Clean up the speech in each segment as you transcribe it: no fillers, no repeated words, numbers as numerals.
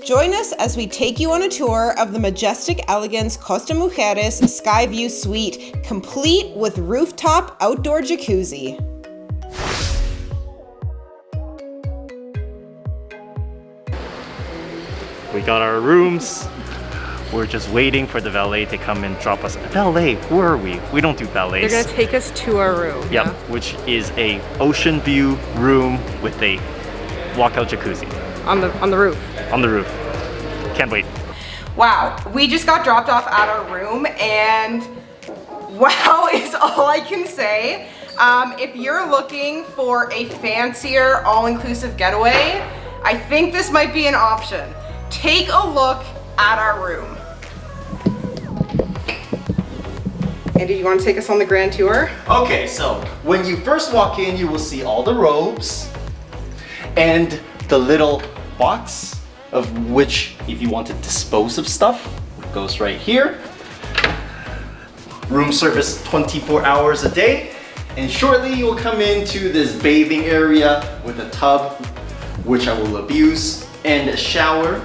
Join us as we take you on a tour of the Majestic Elegance Costa Mujeres Skyview Suite, complete with rooftop outdoor jacuzzi. We got our rooms. We're just waiting for the valet to come and drop us. Valet, who are we? We don't do valets. They're gonna take us to our room. Yep, yeah. Which is a ocean view room with a walkout jacuzzi. On the roof. On the roof. Can't wait. Wow, we just got dropped off at our room and wow is all I can say. If you're looking for a fancier all-inclusive getaway, I think this might be an option. Take a look at our room. Andy, you want to take us on the grand tour? Okay, so when you first walk in, you will see all the robes and the little box of which, if you want to dispose of stuff, it goes right here. Room service 24 hours a day. And shortly you will come into this bathing area with a tub, which I will abuse, and a shower.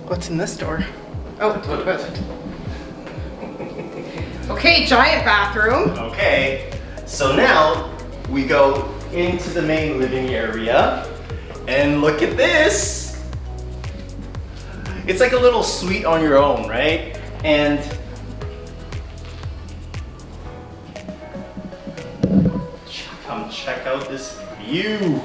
What's in this door? Oh, go to bed. Okay, giant bathroom. Okay, so now we go into the main living area and look at this. It's like a little suite on your own, right? And come check out this view.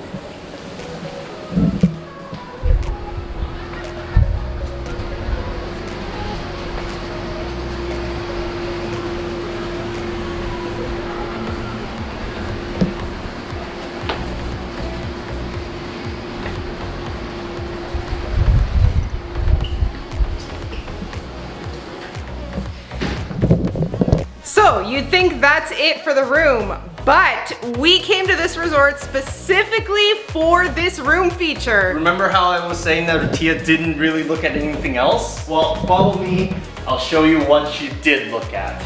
So you'd think that's it for the room, but we came to this resort specifically for this room feature. Remember how I was saying that Tia didn't really look at anything else? Well, follow me. I'll show you what she did look at.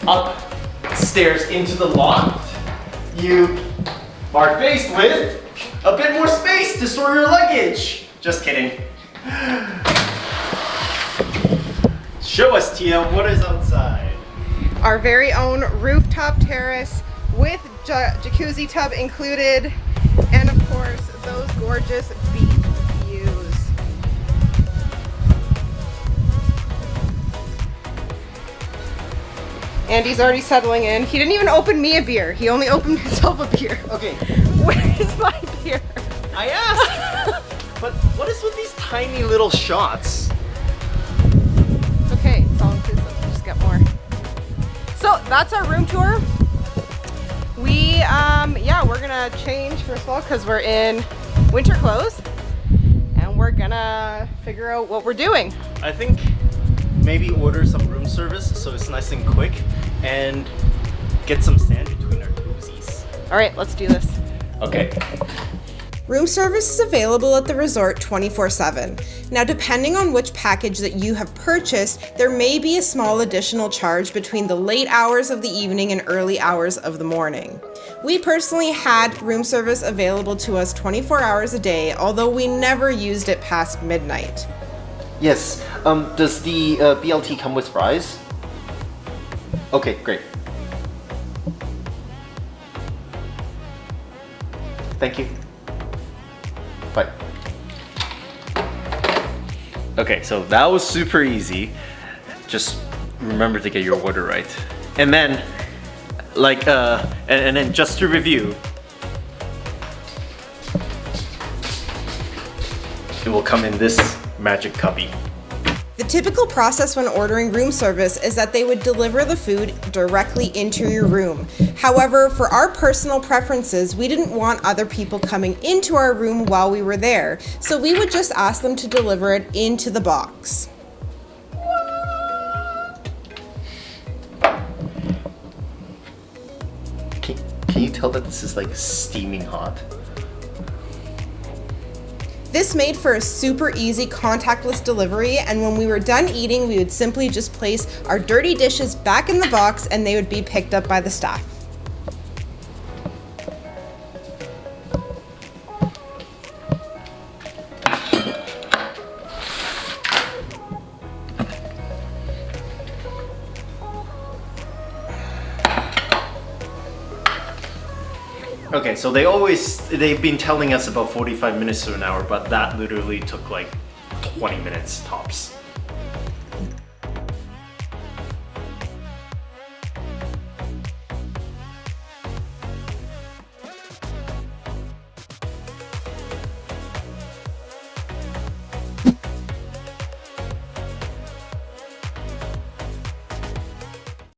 Upstairs into the loft, you are faced with a bit more space to store your luggage. Just kidding. Show us, Tia, what is outside? Our very own rooftop terrace with jacuzzi tub included, and of course those gorgeous beach views. Andy's already settling in. He didn't even open me a beer. He only opened himself a beer. Okay. Where's my beer? I asked. But what is with these tiny little shots? It's okay. It's all inclusive. Just get more. So that's our room tour. We're gonna change first of all because we're in winter clothes, and we're gonna figure out what we're doing. I think maybe order some room service so it's nice and quick, and get some sand between our koozies. All right, let's do this. Okay. Room service is available at the resort 24/7. Now, depending on which package that you have purchased, there may be a small additional charge between the late hours of the evening and early hours of the morning. We personally had room service available to us 24 hours a day, although we never used it past midnight. Yes. Does the BLT come with fries? Okay, great. Thank you. Bye. Okay, so that was super easy. Just remember to get your order right. And then, and then just to review, it will come in this magic cubby. The typical process when ordering room service is that they would deliver the food directly into your room. However, for our personal preferences, we didn't want other people coming into our room while we were there, so we would just ask them to deliver it into the box. Can you tell that this is like steaming hot? This made for a super easy contactless delivery, and when we were done eating, we would simply just place our dirty dishes back in the box and they would be picked up by the staff. Okay, so they've been telling us about 45 minutes to an hour, but that literally took like 20 minutes tops.